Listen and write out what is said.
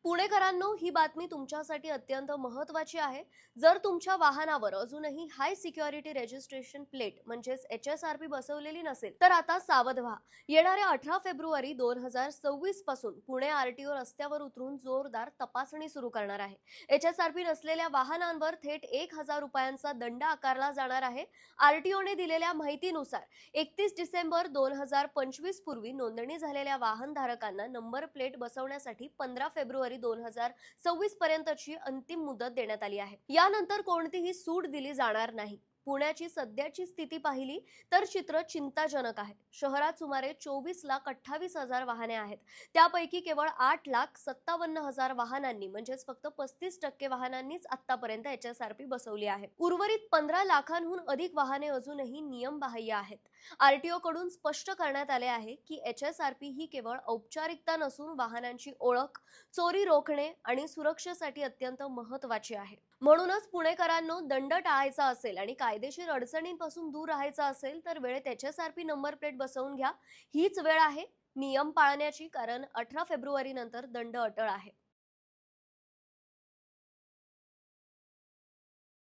पुणेकरांनो, ही बातमी तुमच्यासाठी अत्यंत महत्त्वाची आहे. जर तुमच्या वाहनावर अजूनही हाय सिक्युरिटी रजिस्ट्रेशन प्लेट म्हणजेच HSRP बसवलेली नसेल, तर आता सावध व्हा. येणाऱ्या 18 फेब्रुवारी 2026 पासून पुणे RTO रस्त्यावर उतरून जोरदार तपासणी सुरू करणार आहे. HSRP नसलेल्या वाहनांवर थेट 1,000 रुपयांचा दंड आकारला जाणार आहे. RTOने दिलेल्या माहितीनुसार 31 डिसेंबर 2025 पूर्वी नोंदणी झालेल्या वाहनधारकांना नंबर प्लेट बसवण्यासाठी 15 फेब्रुवारी 2026 पर्यंतची अंतिम मुदत देण्यात आली आहे. यानंतर कोणतीही सूट दिली जाणार नाही. पुण्याची सध्याची स्थिती पाहिली तर चित्र चिंताजनक आहे. शहरात सुमारे 24,28,000 वाहने आहेत. त्यापैकी केवळ 8,57,000 वाहनांनी म्हणजेच फक्त 35% वाहनांनीच आतापर्यंत HSRP बसवली आहे. उर्वरित 15 लाखांहून अधिक वाहने अजूनही नियमबाह्य आहेत. RTO कडून स्पष्ट करण्यात आले आहे की HSRP ही केवळ औपचारिकता नसून वाहनांची ओळख, चोरी रोखणे आणि सुरक्षेसाठी अत्यंत महत्त्वाची आहे. म्हणूनच पुणेकरांनो, दंड टाळायचा असेल आणि कायदेशीर अडचणींपासून दूर राहायचं असेल तर वेळेत HSRP नंबर प्लेट बसवून घ्या. हीच वेळ आहे नियम पाळण्याची, कारण 18 फेब्रुवारी नंतर दंड अटळ आहे.